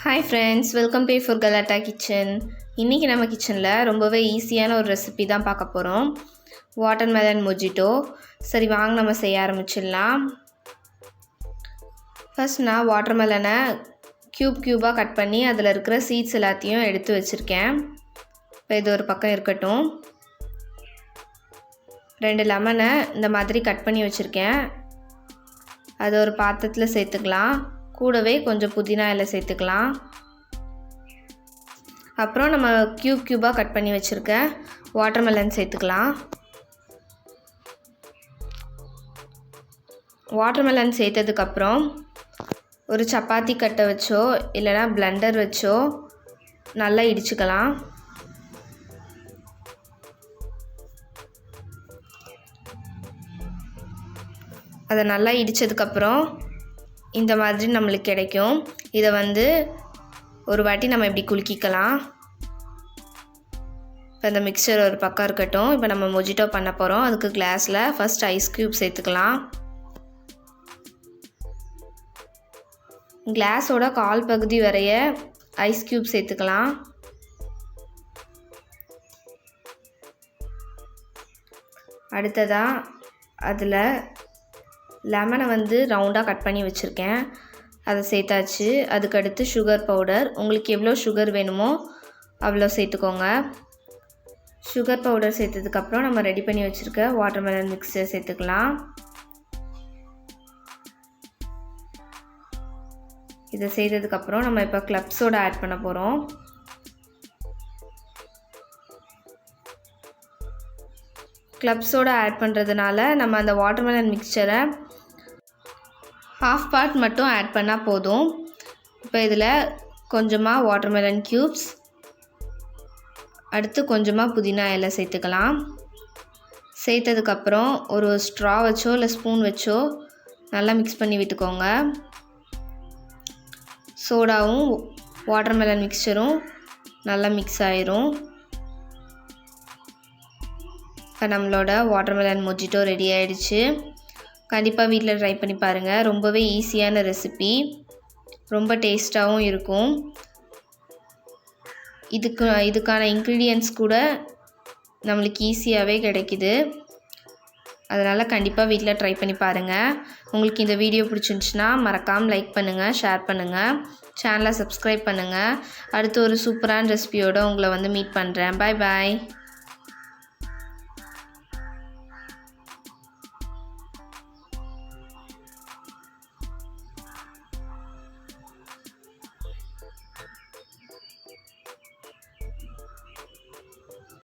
Hi friends, welcome to for கலாட்டா kitchen. இன்றைக்கி நம்ம கிச்சனில் ரொம்பவே ஈஸியான ஒரு ரெசிபி தான் பார்க்க போகிறோம். Watermelon mojito. சரி வாங்க நம்ம செய்ய ஆரம்பிச்சிடலாம். ஃபர்ஸ்ட் நான் வாட்டர்மெலனை க்யூபாக கட் பண்ணி அதில் இருக்கிற சீட்ஸ் எல்லாத்தையும் எடுத்து வச்சுருக்கேன். இப்போ இது ஒரு பக்கம் இருக்கட்டும். 2 லெமனை இந்த மாதிரி கட் பண்ணி வச்சுருக்கேன். அது ஒரு பாத்திரத்தில் சேர்த்துக்கலாம். கூடவே கொஞ்சம் புதினா இலை சேர்த்துக்கலாம். அப்புறம் நம்ம க்யூபாக கட் பண்ணி வச்சுருக்க வாட்டர்மெலன் சேர்த்துக்கலாம். வாட்டர்மெலன் சேர்த்ததுக்கப்புறம் ஒரு சப்பாத்தி கட்டை வச்சோ இல்லைனா பிளெண்டர் வச்சோ நல்லா இடிச்சுக்கலாம். அதை நல்லா இடித்ததுக்கப்புறம் இந்த மாதிரி நம்மளுக்கு கிடைக்கும். இதை ஒரு வாட்டி நம்ம இப்படி குலுக்கிக்கலாம். இப்போ இந்த மிக்சர் ஒரு பக்கம் இருக்கட்டும். இப்போ நம்ம மொஜிட்டோ பண்ண போகிறோம். அதுக்கு கிளாஸில் ஃபஸ்ட் ஐஸ் க்யூப் சேர்த்துக்கலாம். கிளாஸோட கால் பகுதி வரைய ஐஸ் க்யூப் சேர்த்துக்கலாம். அடுத்ததாக அதில் லெமனை ரவுண்டாக கட் பண்ணி வச்சுருக்கேன். அதை சேர்த்தாச்சு. அதுக்கடுத்து சுகர் பவுடர். உங்களுக்கு எவ்வளோ சுகர் வேணுமோ அவ்வளோ சேர்த்துக்கோங்க. சுகர் பவுடர் சேர்த்ததுக்கப்புறம் நம்ம ரெடி பண்ணி வச்சுருக்க வாட்டர்மெலன் மிக்சர் சேர்த்துக்கலாம். இதை செய்ததுக்கப்புறம் நம்ம இப்போ கிளப் சோடா ஆட் பண்ண போகிறோம். கிளப் சோடா ஆட் பண்ணுறதுனால நம்ம அந்த வாட்டர்மெலன் மிக்சரை ஹாஃப் பார்ட் மட்டும் ஆட் பண்ணால் போதும். இப்போ இதில் கொஞ்சமாக வாட்டர்மெலன் க்யூப்ஸ், அடுத்து கொஞ்சமாக புதினா இலை சேர்த்துக்கலாம். சேர்த்ததுக்கப்புறம் ஒரு ஸ்ட்ரா வச்சோ இல்லை ஸ்பூன் வச்சோ நல்லா மிக்ஸ் பண்ணி விட்டுக்கோங்க. சோடாவும் வாட்டர்மெலன் மிக்சரும் நல்லா மிக்ஸ் ஆயிரும். இப்போ நம்மளோட வாட்டர்மெலன் மொஜிட்டோ ரெடி ஆகிடுச்சு. கண்டிப்பாக வீட்டில் ட்ரை பண்ணி பாருங்கள். ரொம்பவே ஈஸியான ரெசிபி, ரொம்ப டேஸ்ட்டாகவும் இருக்கும். இதுக்கான இன்க்ரீடியன்ட்ஸ் கூட நம்மளுக்கு ஈஸியாகவே கிடைக்கிது. அதனால் கண்டிப்பாக வீட்டில் ட்ரை பண்ணி பாருங்கள். உங்களுக்கு இந்த வீடியோ பிடிச்சிருந்துச்சுன்னா மறக்காமல் லைக் பண்ணுங்கள், ஷேர் பண்ணுங்கள், சேனலை சப்ஸ்கிரைப் பண்ணுங்கள். அடுத்து ஒரு சூப்பரான ரெசிபியோடு உங்களை மீட் பண்ணுறேன். பாய் பாய்.